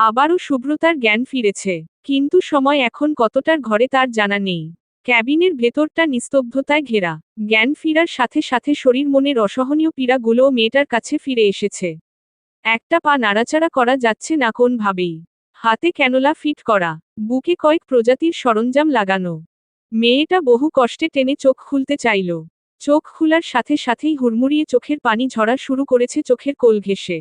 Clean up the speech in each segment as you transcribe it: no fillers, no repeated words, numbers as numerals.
আবারও সুব্রতার জ্ঞান ফিরেছে, কিন্তু সময় এখন কতটার ঘরে তার জানা নেই। ক্যাবিনের ভেতরটা নিস্তব্ধতায় ঘেরা। জ্ঞান ফিরার সাথে সাথে শরীর মনের অসহনীয় পীড়াগুলোও মেয়েটার কাছে ফিরে এসেছে। একটা পা নাড়াচাড়া করা যাচ্ছে না কোনভাবেই। হাতে ক্যানোলা ফিট করা, বুকে কয়েক প্রজাতির সরঞ্জাম লাগানো। মেয়েটা বহু কষ্টে টেনে চোখ খুলতে চাইল। চোখ খোলার সাথে সাথেই হুড়মুড়িয়ে চোখের পানি ঝরা শুরু করেছে চোখের কোল ঘেঁষে।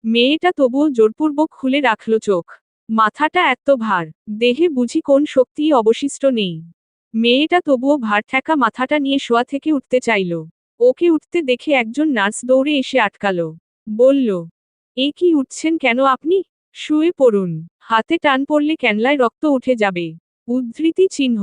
মেয়েটা তবুও জোরপূর্বক খুলে রাখল চোখ। মাথাটা এত ভার, দেহে বুঝি কোন শক্তিই অবশিষ্ট নেই। মেয়েটা তবুও ভার ঠেকা মাথাটা নিয়ে শোয়া থেকে উঠতে চাইল। ওকে উঠতে দেখে একজন নার্স দৌড়ে এসে আটকালো। বলল, এ কি উঠছেন কেন আপনি? শুয়ে পড়ুন। হাতে টান পড়লে ক্যানলায় রক্ত উঠে যাবে। উদ্ধৃতি চিহ্ন।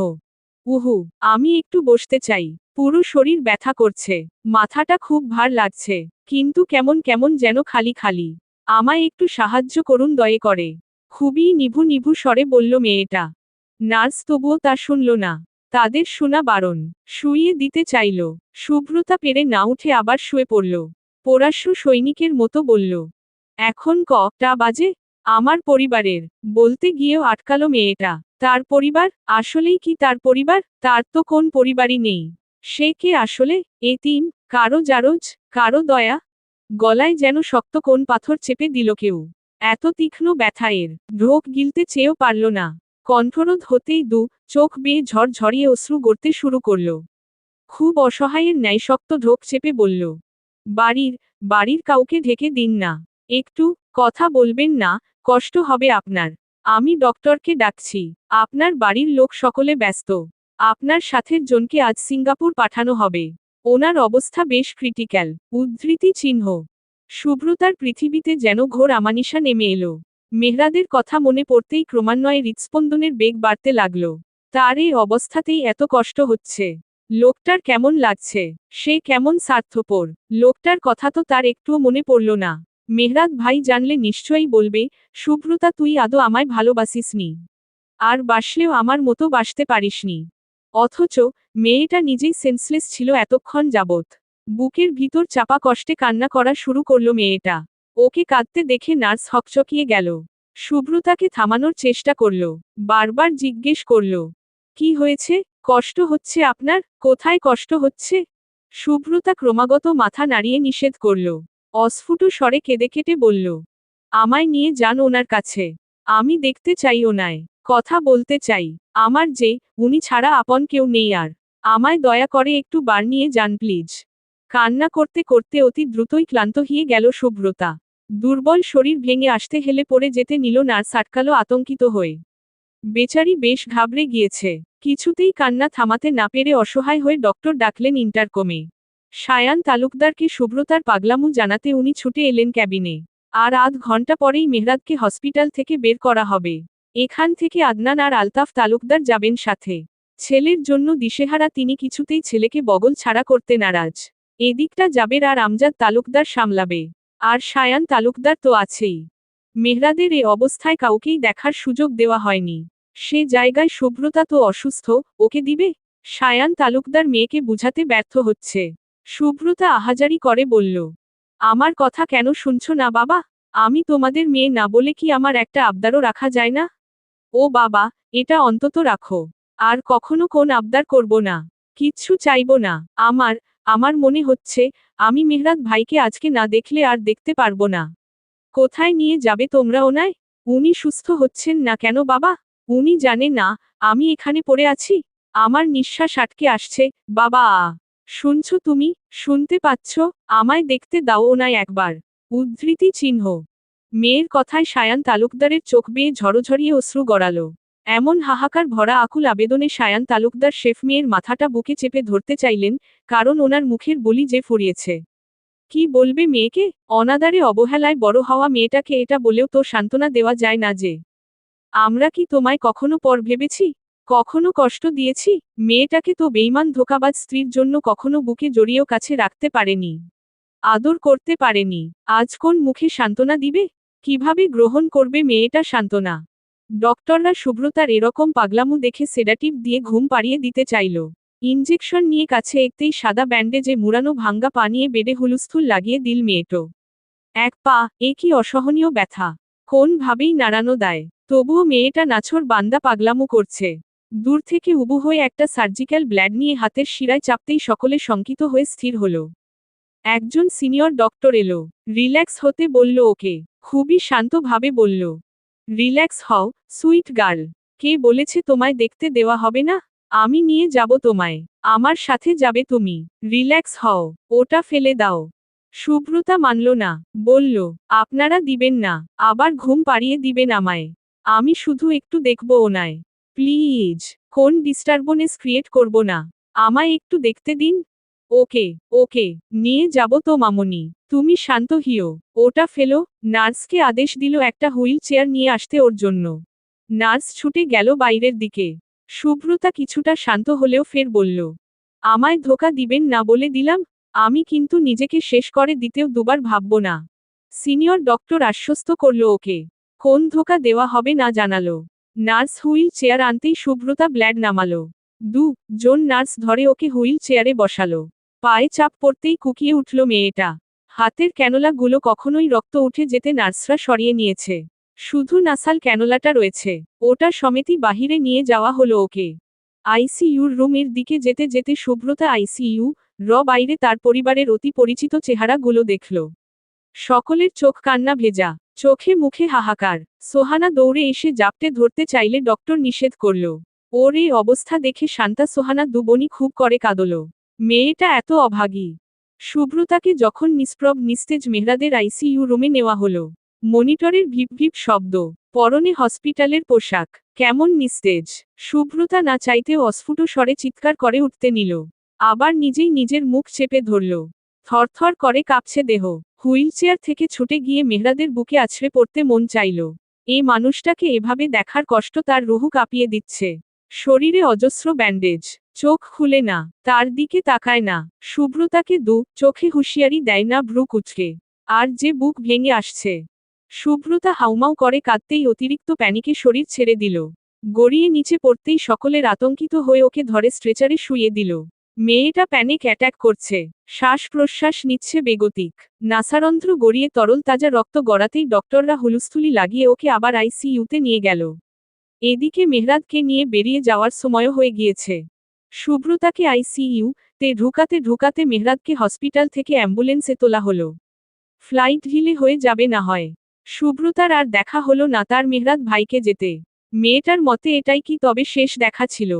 উহু, আমি একটু বসতে চাই। পুরো শরীর ব্যথা করছে। মাথাটা খুব ভার লাগছে। কিন্তু কেমন কেমন যেন খালি খালি। আমায় একটু সাহায্য করুন দয়ে করে। খুবই নিভু নিভু স্বরে বলল মেয়েটা। নার্স তবুও তা শুনল না। তাদের শোনা বারণ। শুইয়ে দিতে চাইল। শুভ্রতা পেরে না উঠে আবার শুয়ে পড়ল। পরাশ্রু সৈনিকের মতো বলল, এখন কটা বাজে? আমার পরিবারের। বলতে গিয়েও আটকালো মেয়েটা। তার পরিবার? আসলেই কি তার পরিবার? তার তো কোন পরিবারই নেই। সে কে আসলে? এতিম? কারো জারজ? কারো দয়া? গলায় যেন শক্ত কোন পাথর চেপে দিল কেউ। এত তীক্ষ্ণ ব্যথা এর। ঢোক গিলতে চেয়েও পারল না। কণ্ঠরোধ হতেই চোখ বেয়ে ঝরঝরিয়ে অশ্রু গড়তে শুরু করল। খুব অসহায়ের ন্যায় শক্ত ঢোক চেপে বলল, বাড়ির বাড়ির কাউকে ঢেকে দিন না। একটু কথা বলবেন না? কষ্ট হবে আপনার। আমি ডক্টরকে ডাকছি। আপনার বাড়ির লোক সকলে ব্যস্ত। আপনার সাথের জনকে আজ সিঙ্গাপুর পাঠানো হবে। ওনার অবস্থা বেশ ক্রিটিক্যাল। উদ্ধৃতি চিহ্ন। শুভ্রতার পৃথিবীতে যেন ঘোর আমানিশা নেমে এলো। মেহরাদের কথা মনে পড়তেই ক্রমান্বয়ে হৃৎস্পন্দনের বেগ বাড়তে লাগল। তার এই অবস্থাতেই এত কষ্ট হচ্ছে। লোকটার কেমন লাগছে? সে কেমন স্বার্থপর। লোকটার কথা তো তার একটুও মনে পড়ল না। মেহরাদ ভাই জানলে নিশ্চয়ই বলবে, সুব্রতা তুই আদৌ আমায় ভালোবাসিসনি। আর বাসলেও আমার মতো বাসতে পারিসনি। অথচ মেয়েটা নিজেই সেন্সলেস ছিল এতক্ষণ যাবৎ। বুকের ভিতর চাপা কষ্টে কান্না করা শুরু করল মেয়েটা। ওকে কাঁদতে দেখে নার্স হকচকিয়ে গেল। সুব্রতাকে থামানোর চেষ্টা করল। বারবার জিজ্ঞেস করল, কি হয়েছে? কষ্ট হচ্ছে আপনার? কোথায় কষ্ট হচ্ছে? সুব্রতা ক্রমাগত মাথা নাড়িয়ে নিষেধ করল। অস্ফুট স্বরে কেঁদে কেটে বলল, আমায় নিয়ে যান ওনার কাছে। আমি দেখতে চাই ওনায়। কথা বলতে চাই। আমার যে উনি ছাড়া আপন কেউ নেই আর। আমায় দয়া করে একটু বার নিয়ে যান প্লিজ। কান্না করতে করতে অতি দ্রুতই ক্লান্ত হয়ে গেল শুভ্রতা। দুর্বল শরীর ভেঙে আসতে হেলে পড়ে যেতে নিল নার্স আটকালো আতঙ্কিত হয়ে। বেচারি বেশ ঘাবড়ে গিয়েছে। কিছুতেই কান্না থামাতে না পেরে অসহায় হয়ে ডক্টর ডাকলেন ইন্টারকমে। সায়ান তালুকদারকে শুভ্রতার পাগলামু জানাতে উনি ছুটে এলেন ক্যাবিনে। আর আধ ঘন্টা পরেই মেহরাদকে হসপিটাল থেকে বের করা হবে। এখান থেকে আদনান আর আলতাফ তালুকদার যাবেন সাথে। ছেলের জন্য দিশেহারা তিনি কিছুতেই ছেলেকে বগল ছাড়া করতে নারাজ। এদিকটা জাবের আর আমজাদ তালুকদার সামলাবে। আর সায়ান তালুকদার তো আছেই। মেহরাদের এ অবস্থায় কাউকেই দেখার সুযোগ দেওয়া হয়নি। সে জায়গায় শুভ্রতা তো অসুস্থ, ওকে দিবে? সায়ান তালুকদার মেয়েকে বুঝাতে ব্যর্থ হচ্ছে। শুভ্রতা আহাজারি করে বলল, আমার কথা কেন শুনছ না বাবা? আমি তোমাদের মেয়ে না বলে কি আমার একটা আবদারও রাখা যায় না? ও বাবা, এটা অন্তত রাখো। আর কখনো কোন আবদার করব না। কিচ্ছু চাইব না। আমার মনে হচ্ছে, আমি মেহরাদ ভাইকে আজকে না দেখলে আর দেখতে পারবো না। কোথায় নিয়ে যাবে তোমরা ওনায়? উনি সুস্থ হচ্ছেন না কেন বাবা? উনি জানে না আমি এখানে পড়ে আছি? আমার নিঃশ্বাস আটকে আসছে, বাবা। শুনছো তুমি? শুনতে পাচ্ছ? আমায় দেখতে দাও ওনায় একবার। উদ্ধৃতি চিহ্ন। মেয়ের কথায় সায়ান তালুকদারের চোখ বেয়ে ঝরঝরিয়ে অশ্রু গড়ালো। এমন হাহাকার ভরা আকুল আবেদনে সায়ান তালুকদার শেফ মেয়ের মাথাটা বুকে চেপে ধরতে চাইলেন, কারণ ওনার মুখের বলি যে ফুরিয়েছে। কি বলবে মেয়েকে? অনাদারে অবহেলায় বড় হওয়া মেয়েটাকে এটা বলেও তো সান্ত্বনা দেওয়া যায় না যে। আমরা কি তোমায় কখনো পর ভেবেছি? কখনো কষ্ট দিয়েছি? মেয়েটাকে তো বেইমান ধোঁকাবাজ স্ত্রীর জন্য কখনো বুকে জড়িয়েও কাছে রাখতে পারেনি। আদর করতে পারেনি। আজ কোন মুখে সান্ত্বনা দিবে? কিভাবে গ্রহণ করবে মেয়েটা সান্ত্বনা? ডক্টররা শুভ্রতার এরকম পাগলামু দেখে সেডাটিভ দিয়ে ঘুম পাড়িয়ে দিতে চাইল। ইনজেকশন নিয়ে কাছে একতেই সাদা ব্যান্ডেজে মুড়ানো ভাঙ্গা পা নিয়ে বেডে হুলস্থুল লাগিয়ে দিল মেয়েটো। এক পা, এ কি অসহনীয় ব্যথা! কোনভাবেই নাড়ানো দেয়। তবুও মেয়েটা নাছোড় বান্দা পাগলামো করছে। দূর থেকে উবু হয়ে একটা সার্জিক্যাল ব্লেড নিয়ে হাতের শিরায় চাপতেই সকলে শঙ্কিত হয়ে স্থির হলো। একজন সিনিয়র ডক্টর এলো। রিল্যাক্স হতে বলল ওকে। খুবই শান্তভাবে বলল, রিল্যাক্স হও, সুইট গার্ল। কে বলেছে তোমায় দেখতে দেওয়া হবে না? আমি নিয়ে যাব তোমায়। আমার সাথে যাবে তুমি। রিল্যাক্স হও, ওটা ফেলে দাও। সুব্রতা মানল না, বলল, আপনারা দিবেন না, আবার ঘুম পাড়িয়ে দিবেন আমায়। আমি শুধু একটু দেখব ওনায়। প্লিজ, কোন ডিস্টারবনেস ক্রিয়েট করব না। আমায় একটু দেখতে দিন। ওকে, ওকে, নিয়ে যাব তো মামুনি। তুমি শান্ত হিও, ওটা ফেলো। নার্সকে আদেশ দিল একটা হুইল চেয়ার নিয়ে আসতে ওর জন্য। নার্স ছুটে গেল বাইরের দিকে। সুব্রতা কিছুটা শান্ত হলেও ফের বলল, আমায় ধোকা দিবেন না বলে দিলাম। আমি কিন্তু নিজেকে শেষ করে দিতেও দুবার ভাবব না। সিনিয়র ডক্টর আশ্বস্ত করল ওকে। কোন ধোকা দেওয়া হবে না জানালো। নার্স হুইল চেয়ার আনতেই সুব্রতা ব্লেড নামালো। জন নার্স ধরে ওকে হুইল চেয়ারে বসালো। পায়ে চাপ পড়তেই কুকিয়ে উঠল মেয়েটা। হাতের ক্যানোলা গুলো কখনোই রক্ত উঠে যেতে নার্সরা সরিয়ে নিয়েছে। শুধু নাসাল ক্যানোলাটা রয়েছে, ওটা সমেতই বাহিরে নিয়ে যাওয়া হলো ওকে। আইসিইউর রুমের দিকে যেতে যেতে সুব্রতা আইসিইউ বাইরে তার পরিবারের অতি পরিচিত চেহারাগুলো দেখল। সকলের চোখ কান্না ভেজা, চোখে মুখে হাহাকার। সোহানা দৌড়ে এসে জাপটে ধরতে চাইলে ডক্টর নিষেধ করল। ওর এই অবস্থা দেখে শান্তা সোহানা দুবনি খুব করে কাঁদল। মেয়েটা এত অভাগী। সুব্রতাকে যখন নিষ্প্রভ নিস্তেজ মেহরাদের আইসিইউ রুমে নেওয়া হলো। মনিটরের ভিপ ভিপ শব্দ, পরনে হসপিটালের পোশাক, কেমন নিস্তেজ। সুব্রতা না চাইতেও অস্ফুট স্বরে চিৎকার করে উঠতে নিল। আবার নিজেই নিজের মুখ চেপে ধরল। থরথর করে কাঁপছে দেহ। হুইলচেয়ার থেকে ছুটে গিয়ে মেহরাদের বুকে আছড়ে পড়তে মন চাইল। এই মানুষটাকে এভাবে দেখার কষ্ট তার রুহু কাঁপিয়ে দিচ্ছে। শরীরে অজস্র ব্যান্ডেজ, চোখ খুলে না, তার দিকে তাকায় না। সুব্রতাকে চোখে হুঁশিয়ারি দেয় না ভ্রু কুঁচকে। আর যে বুক ভেঙে আসছে। সুব্রতা হাউমাউ করে কাঁদতেই অতিরিক্ত প্যানিকে শরীর ছেড়ে দিল। গড়িয়ে নিচে পড়তেই সকলের আতঙ্কিত হয়ে ওকে ধরে স্ট্রেচারে শুইয়ে দিল। মেয়েটা প্যানিক অ্যাট্যাক করছে, শ্বাস প্রশ্বাস নিচ্ছে বেগতিক। নাসারন্ধ্র গড়িয়ে তরল তাজা রক্ত গড়াতেই ডক্টররা হুলস্থুলি লাগিয়ে ওকে আবার আইসিইউতে নিয়ে গেল। এদিকে মেহরাদকে নিয়ে বেরিয়ে যাওয়ার সময়ও হয়ে গিয়েছে। সুব্রতাকে আইসিইউ তে ঢুকাতে ঢুকাতে মেহরাদকে হসপিটাল থেকে অ্যাম্বুলেন্সে তোলা হলো। ফ্লাইট ঢিলে হয়ে যাবে না হয়। সুব্রতার আর দেখা হলো না তার মেহরাদ ভাইকে যেতে। মেয়েটার মতে এটাই কি তবে শেষ দেখা ছিল।